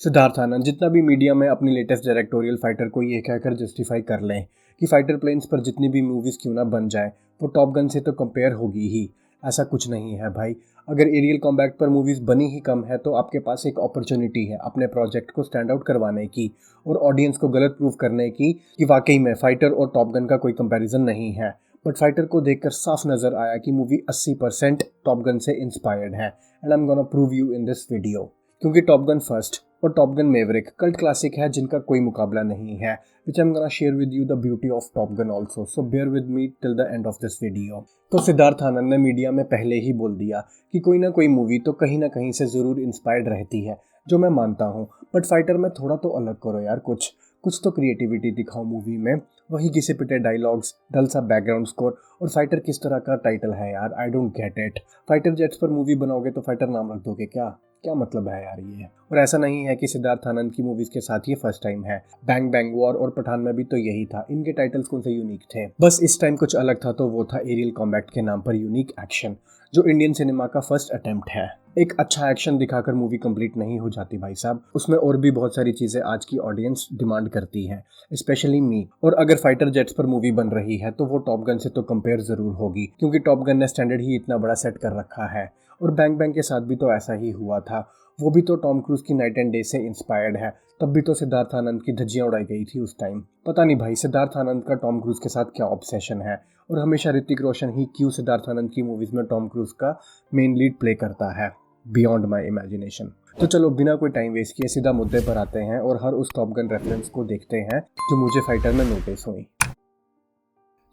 सिद्धार्थ आनंद जितना भी मीडिया में अपनी लेटेस्ट डायरेक्टोरियल फाइटर को ये कहकर जस्टिफाई कर लें कि फाइटर प्लेन्स पर जितनी भी मूवीज़ क्यों ना बन जाए वो टॉप गन से तो कंपेयर होगी ही। ऐसा कुछ नहीं है भाई। अगर एरियल कॉम्बैट पर मूवीज़ बनी ही कम है तो आपके पास एक अपॉर्चुनिटी है अपने प्रोजेक्ट को स्टैंड आउट करवाने की और ऑडियंस को गलत प्रूव करने की कि वाकई में फाइटर और टॉप गन का कोई कंपैरिजन नहीं है। बट फाइटर को देखकर साफ नज़र आया कि मूवी 80% टॉप गन से इंस्पायर्ड है and I am gonna prove you in this video. क्योंकि टॉप गन फर्स्ट और top Gun Maverick cult classic है जिनका कोई मुकाबला नहीं है, which I'm gonna share with you the beauty of Top Gun also, so bear with me till the end of this video। तो सिद्धार्थ आनंद ने मीडिया में पहले ही बोल दिया कि कोई ना कोई मूवी तो कहीं ना कहीं से ज़रूर इंस्पायर्ड रहती है, जो मैं मानता हूँ। बट फाइटर में थोड़ा तो अलग करो यार, कुछ तो क्रिएटिविटी दिखाओ मूवी में। वही घिसे पिटे डायलॉग्स, डल सा बैकग्राउंड स्कोर और फाइटर किस तरह का टाइटल है यार, I don't get it. Fighter jets पर मूवी बनाओगे तो फाइटर नाम रख दोगे क्या? क्या मतलब है यार ये? और ऐसा नहीं है कि सिद्धार्थ आनंद की मूवीज के साथ ये फर्स्ट टाइम है। बैंग बैंग वॉर और पठान में भी तो यही था। इनके टाइटल्स कौन से यूनिक थे? बस इस टाइम कुछ अलग था, तो वो था एरियल कॉम्बैट के नाम पर यूनिक एक्शन, जो इंडियन सिनेमा का फर्स्ट अटेम्प्ट है। एक अच्छा एक्शन दिखाकर मूवी कंप्लीट नहीं हो जाती भाई साहब, उसमें और भी बहुत सारी चीजें आज की ऑडियंस डिमांड करती है, स्पेशली मी। और अगर फाइटर जेट्स पर मूवी बन रही है तो वो टॉप गन से तो कंपेयर जरूर होगी, क्योंकि टॉप गन ने स्टैंडर्ड ही इतना बड़ा सेट कर रखा है। और बैंग बैंग के साथ भी तो ऐसा ही हुआ था, वो भी तो टॉम क्रूज की नाइट एंड डे से इंस्पायर्ड है। तब भी तो सिद्धार्थ आनंद की धज्जियां उड़ाई गई थी उस टाइम। पता नहीं भाई सिद्धार्थ आनंद का टॉम क्रूज के साथ क्या ऑब्सेशन है, और हमेशा ऋतिक रोशन ही क्यों सिद्धार्थ आनंद की मूवीज में टॉम क्रूज का मेन लीड प्ले करता है, बियॉन्ड माई इमेजिनेशन। तो चलो बिना कोई टाइम वेस्ट किए सीधा मुद्दे पर आते हैं और हर उस टॉप गन रेफरेंस को देखते हैं जो मुझे फाइटर में नोटिस हुई।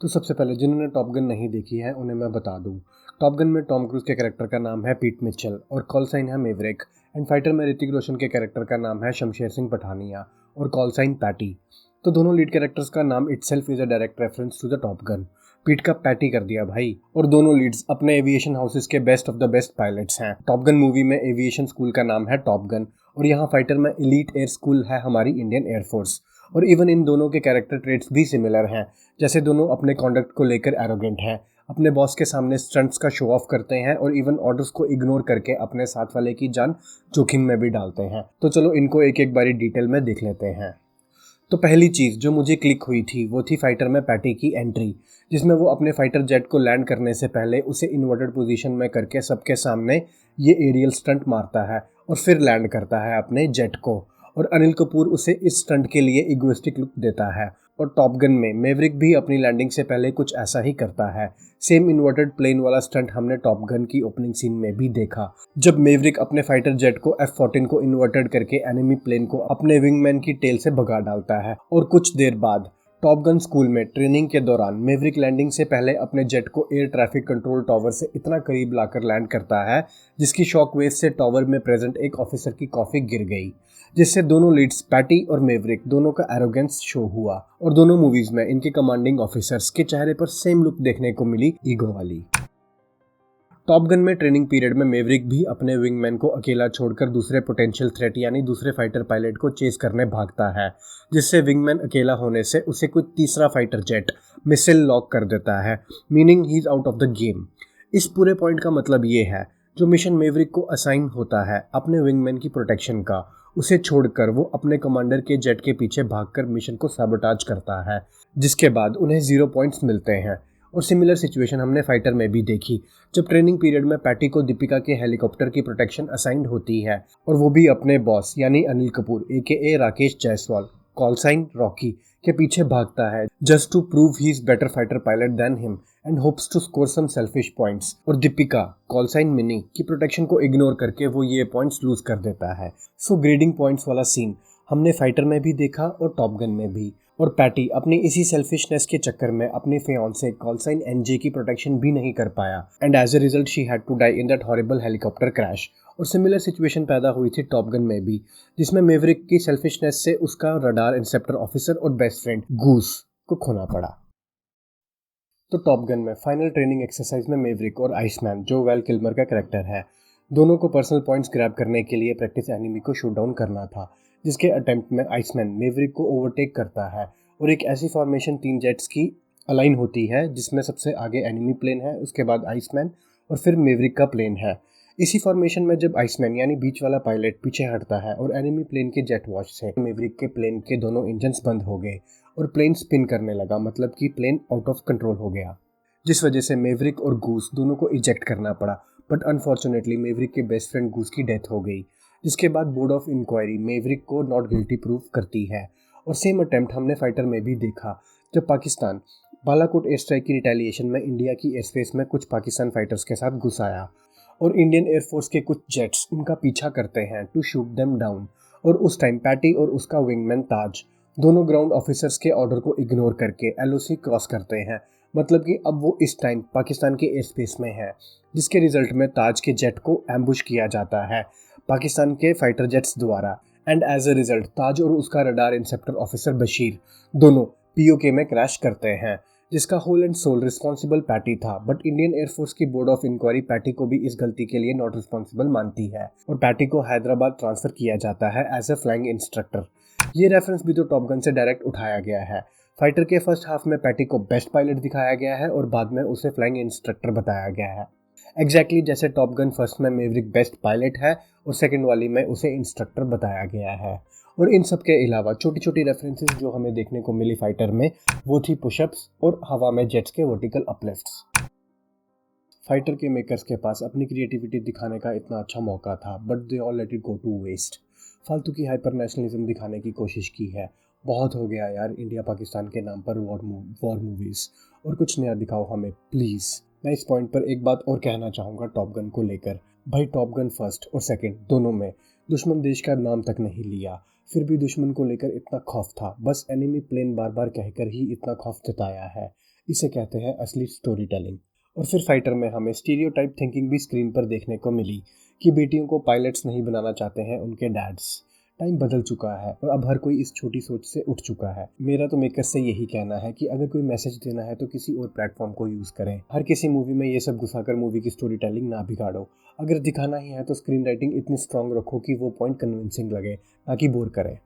तो सबसे पहले जिन्होंने टॉप गन नहीं देखी है उन्हें मैं बता दूं, टॉप गन में टॉम क्रूज के कैरेक्टर का नाम है पीट मिचेल और कॉल साइन है मेवरिक। एंड फाइटर में ऋतिक रोशन के कैरेक्टर का नाम है शमशेर सिंह पठानिया और कॉल साइन पैटी। तो दोनों लीड कैरेक्टर्स का नाम itself is a direct reference to the top gun. Pete का पैटी कर दिया भाई। और दोनों लीड्स अपने एविएशन हाउसेस के best of the best pilots हैं। टॉप गन मूवी में एविएशन स्कूल का नाम है टॉप गन और यहाँ फाइटर में एलीट एयर स्कूल है हमारी इंडियन एयरफोर्स। और इवन इन दोनों के कैरेक्टर ट्रेट्स भी सिमिलर हैं, जैसे दोनों अपने कॉन्डक्ट को लेकर एरोगेंट हैं, अपने बॉस के सामने स्टंट्स का शो ऑफ करते हैं और इवन ऑर्डर्स को इग्नोर करके अपने साथ वाले की जान जोखिम में भी डालते हैं। तो चलो इनको एक एक बारी डिटेल में देख लेते हैं। तो पहली चीज़ जो मुझे क्लिक हुई थी वो थी फाइटर में पैटी की एंट्री, जिसमें वो अपने फाइटर जेट को लैंड करने से पहले उसे इन्वर्टेड पोजीशन में करके सबके सामने ये एरियल स्टंट मारता है और फिर लैंड करता है अपने जेट को। और अनिल कपूर उसे इस स्टंट के लिए इगोइस्टिक लुक देता है। और टॉप गन में मेवरिक भी अपनी लैंडिंग से पहले कुछ ऐसा ही करता है। सेम इन्वर्टेड प्लेन वाला स्टंट हमने टॉप गन की ओपनिंग सीन में भी देखा, जब मेवरिक अपने फाइटर जेट को F-14 को इन्वर्टेड करके एनिमी प्लेन को अपने विंगमैन की टेल से भगा डालता है। और कुछ देर बाद टॉप गन स्कूल में ट्रेनिंग के दौरान मेवरिक लैंडिंग से पहले अपने जेट को एयर ट्रैफिक कंट्रोल टावर से इतना करीब लाकर लैंड करता है जिसकी शॉक वेव से टावर में प्रेजेंट एक ऑफिसर की कॉफी गिर गई, जिससे दोनों लीड्स पैटी और मेवरिक दोनों का एरोगेंस शो हुआ। और दोनों मूवीज में इनके कमांडिंग ऑफिसर्स के चेहरे पर सेम लुक देखने को मिली, ईगो वाली। टॉप गन में ट्रेनिंग पीरियड में मेवरिक भी अपने विंगमैन को अकेला छोड़कर दूसरे पोटेंशियल थ्रेट यानी दूसरे फाइटर पायलट को चेस करने भागता है, जिससे विंगमैन अकेला होने से उसे कोई तीसरा फाइटर जेट मिसाइल लॉक कर देता है, meaning he is out of the game. इस पूरे पॉइंट का मतलब ये है, जो मिशन मेवरिक को असाइन होता है अपने विंगमैन की प्रोटेक्शन का, उसे छोड़कर वो अपने कमांडर के जेट के पीछे भागकर मिशन को सैबोटाज करता है, जिसके बाद उन्हें 0 पॉइंट्स मिलते हैं। और सिमिलर सिचुएशन हमने फाइटर में भी देखी, जब ट्रेनिंग पीरियड में पैटी को दीपिका के हेलीकॉप्टर की प्रोटेक्शन असाइंड होती है और वो भी अपने बॉस यानी Anil Kapoor AKA Rakesh Jaiswal call sign Rocky के पीछे भागता है, just to prove he is better fighter pilot than him and hopes to score some selfish points. और दीपिका कॉल साइन मिनी की प्रोटेक्शन को इग्नोर करके वो ये पॉइंट्स लूज कर देता है। सो ग्रेडिंग पॉइंट्स वाला सीन हमने फाइटर में भी देखा और टॉप गन में भी। और पैटी अपनी इसी सेल्फिशनेस के चक्कर में अपने फियांसे कॉल साइन NJ की प्रोटेक्शन भी नहीं कर पाया and as a result she had to die in that horrible helicopter crash. और सिमिलर सिचुएशन पैदा हुई थी टॉप गन में भी, जिसमें मेवरिक की सेल्फिशनेस से उसका रडार इंस्पेक्टर ऑफिसर और बेस्ट फ्रेंड गूस को खोना पड़ा। तो टॉप गन में फाइनल ट्रेनिंग एक्सरसाइज में मेवरिक और आइसमैन जो वेल किल्मर का कैरेक्टर है, दोनों को पर्सनल पॉइंट्स ग्रैब करने के लिए प्रैक्टिस एनिमी को शूट डाउन करना था, जिसके अटेम्प्ट में आइसमैन मेवरिक को ओवरटेक करता है और एक ऐसी फॉर्मेशन 3 जेट्स की अलाइन होती है जिसमें सबसे आगे एनिमी प्लेन है, उसके बाद आइसमैन और फिर मेवरिक का प्लेन है। इसी फॉर्मेशन में जब आइसमैन यानी बीच वाला पायलट पीछे हटता है और एनिमी प्लेन के जेट वॉश से मेवरिक के प्लेन के दोनों इंजन्स बंद हो गए और प्लेन स्पिन करने लगा, मतलब कि प्लेन आउट ऑफ कंट्रोल हो गया, जिस वजह से मेवरिक और गूस दोनों को इजेक्ट करना पड़ा। बट अनफॉर्चुनेटली मेवरिक के बेस्ट फ्रेंड गूस की डेथ हो गई, जिसके बाद बोर्ड ऑफ इंक्वायरी मेवरिक को नॉट गिल्टी प्रूफ करती है। और सेम अटेम्प्ट हमने फाइटर में भी देखा, जब पाकिस्तान बालाकोट एयर स्ट्राइक की रिटेलिएशन में इंडिया की एयर स्पेस में कुछ पाकिस्तान फाइटर्स के साथ घुस आया और इंडियन एयरफोर्स के कुछ जेट्स उनका पीछा करते हैं टू शूट देम डाउन। और उस टाइम पैटी और उसका विंगमैन ताज दोनों ग्राउंड ऑफिसर्स के ऑर्डर को इग्नोर करके एलओसी क्रॉस करते हैं, मतलब कि अब वो इस टाइम पाकिस्तान के एयर स्पेस में है, जिसके रिजल्ट में ताज के जेट को एम्बुश किया जाता है पाकिस्तान के फाइटर जेट्स द्वारा। एंड एज अ रिजल्ट ताज और उसका रडार इंसेप्टर ऑफिसर बशीर दोनों पीओके में क्रैश करते हैं, जिसका whole and sole responsible Patty था। बट इंडियन एयरफोर्स की बोर्ड ऑफ इंक्वायरी पैटी को भी इस गलती के लिए नॉट रिस्पॉन्सिबल मानती है और पैटी को हैदराबाद ट्रांसफर किया जाता है एज ए फ्लाइंग इंस्ट्रक्टर। ये रेफरेंस भी तो टॉप गन से डायरेक्ट उठाया गया है। फाइटर के फर्स्ट हाफ में पैटी को बेस्ट पायलट दिखाया गया है और बाद में उसे फ्लाइंग इंस्ट्रक्टर बताया गया है, एग्जैक्टली जैसे टॉप गन फर्स्ट में मेवरिक बेस्ट पायलट है और सेकंड वाली में उसे इंस्ट्रक्टर बताया गया है। और इन सब के अलावा छोटी छोटी रेफरेंसेस जो हमें देखने को मिली फाइटर में, वो थी पुशअप्स और हवा में जेट्स के वर्टिकल अपलिफ्ट्स। फाइटर के मेकर्स के पास अपनी क्रिएटिविटी दिखाने का इतना अच्छा मौका था, but they all let it go to waste. फालतू की हाइपर नेशनलिज्म दिखाने की कोशिश की है। बहुत हो गया यार इंडिया पाकिस्तान के नाम पर वॉर मूवीज़, और कुछ नया दिखाओ हमें प्लीज़। मैं इस पॉइंट पर एक बात और कहना चाहूँगा टॉप गन को लेकर। भाई टॉप गन फर्स्ट और सेकंड दोनों में दुश्मन देश का नाम तक नहीं लिया, फिर भी दुश्मन को लेकर इतना खौफ था, बस एनिमी प्लेन बार बार कहकर ही इतना खौफ जताया है। इसे कहते हैं असली स्टोरी टेलिंग। और फिर फाइटर में हमें स्टीरियोटाइप थिंकिंग भी स्क्रीन पर देखने को मिली कि बेटियों को पायलट्स नहीं बनाना चाहते हैं उनके डैड्स। टाइम बदल चुका है और अब हर कोई इस छोटी सोच से उठ चुका है। मेरा तो मेकर्स से यही कहना है कि अगर कोई मैसेज देना है तो किसी और प्लेटफॉर्म को यूज़ करें। हर किसी मूवी में ये सब घुसाकर मूवी की स्टोरी टेलिंग ना बिगाड़ो। अगर दिखाना ही है तो स्क्रीन राइटिंग इतनी स्ट्रांग रखो कि वो पॉइंट कन्विंसिंग लगे, ना कि बोर करे।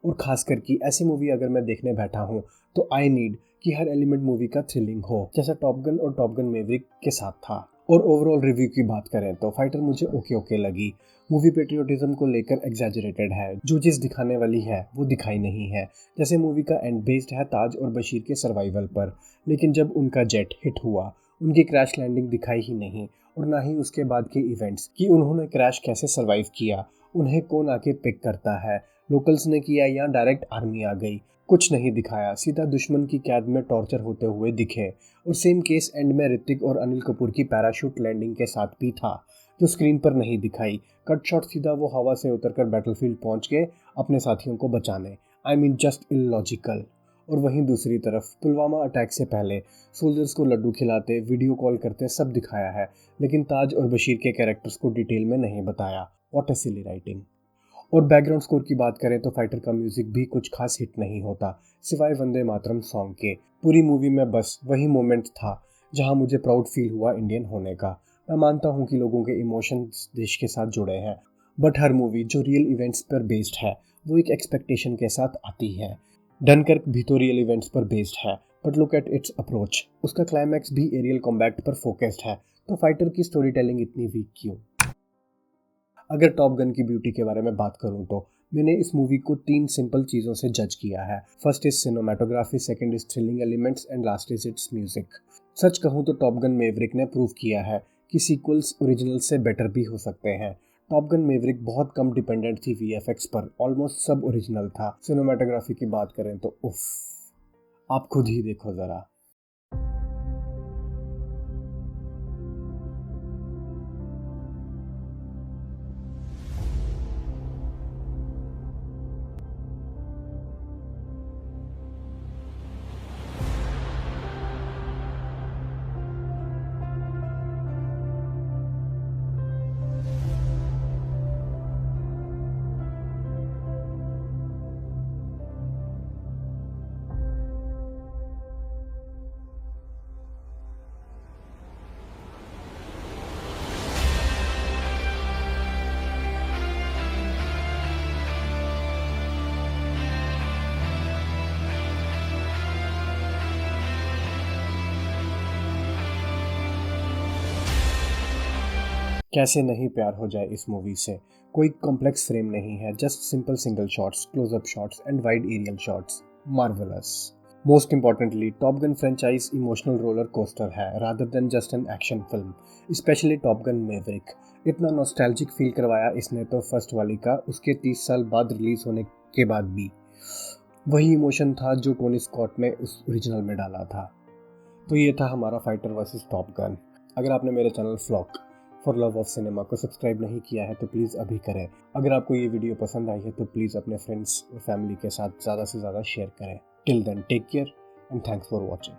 और खासकर कि ऐसी मूवी अगर मैं देखने बैठा हूँ तो आई नीड कि हर एलिमेंट मूवी का थ्रिलिंग हो, जैसा टॉप गन और टॉप गन मैवरिक के साथ था। और ओवरऑल रिव्यू की बात करें तो फाइटर मुझे ओके लगी। मूवी पेट्रियोटिज्म को लेकर एग्जैजरेटेड है, जो चीज़ दिखाने वाली है वो दिखाई नहीं है। जैसे मूवी का एंड बेस्ड है ताज और बशीर के सर्वाइवल पर, लेकिन जब उनका जेट हिट हुआ उनकी क्रैश लैंडिंग दिखाई ही नहीं, और ना ही उसके बाद के इवेंट्स कि उन्होंने क्रैश कैसे सर्वाइव किया, उन्हें कौन आके पिक करता है, लोकल्स ने किया या डायरेक्ट आर्मी आ गई, कुछ नहीं दिखाया। सीधा दुश्मन की कैद में टॉर्चर होते हुए दिखे। और सेम केस एंड में ऋतिक और अनिल कपूर की पैराशूट लैंडिंग के साथ भी था, जो स्क्रीन पर नहीं दिखाई। कट शॉट सीधा वो हवा से उतरकर बैटलफील्ड पहुंच गए अपने साथियों को बचाने। I mean just illogical. और वहीं दूसरी तरफ पुलवामा अटैक से पहले सोल्जर्स को लड्डू खिलाते, वीडियो कॉल करते सब दिखाया है, लेकिन ताज और बशीर के कैरेक्टर्स को डिटेल में नहीं बताया। What a silly writing. और बैकग्राउंड स्कोर की बात करें तो फाइटर का म्यूजिक भी कुछ खास हिट नहीं होता, सिवाय वंदे मातरम सॉन्ग के। पूरी मूवी में बस वही मोमेंट था जहां मुझे प्राउड फील हुआ इंडियन होने का। मैं मानता हूं कि लोगों के इमोशंस देश के साथ जुड़े हैं, बट हर मूवी जो रियल इवेंट्स पर बेस्ड है वो एक एक्सपेक्टेशन के साथ आती है। डनकर्क भी तो रियल इवेंट्स पर बेस्ड है, but look at its approach. उसका क्लाइमैक्स भी एरियल कॉम्बैट पर फोकस्ड है, तो फाइटर की स्टोरी टेलिंग इतनी वीक क्यों? अगर टॉप गन की ब्यूटी के बारे में बात करूं तो मैंने इस मूवी को 3 सिंपल चीज़ों से जज किया है। First is cinematography, second is thrilling elements and last is its music. सच कहूं तो टॉप गन मैवरिक ने प्रूव किया है कि सीक्वल्स ओरिजिनल से बेटर भी हो सकते हैं। टॉप गन मैवरिक बहुत कम डिपेंडेंट थी वीएफएक्स पर, ऑलमोस्ट सब ओरिजिनल था। सिनेमाटोग्राफी की बात करें तो उफ, आप खुद ही देखो ज़रा। कैसे नहीं प्यार हो जाए इस मूवी से। कोई कॉम्प्लेक्स फ्रेम नहीं है, just simple single shots, closeup shots and wide aerial shots. Marvellous. Most importantly, Top Gun franchise emotional roller coaster है rather than just an action film. Specially Top Gun Maverick, इतना nostalgic feel करवाया इसने तो first वाली का, उसके 30 साल बाद रिलीज होने के बाद भी वही इमोशन था जो टोनी स्कॉट ने उस ओरिजिनल में डाला था। तो ये था हमारा फाइटर वर्सेस टॉप गन। अगर आपने मेरे channel flock for love of cinema को सब्सक्राइब नहीं किया है तो प्लीज़ अभी करें। अगर आपको ये वीडियो पसंद आई है तो प्लीज़ अपने फ्रेंड्स और फैमिली के साथ ज़्यादा से ज़्यादा शेयर करें। Till then take care and thanks for watching.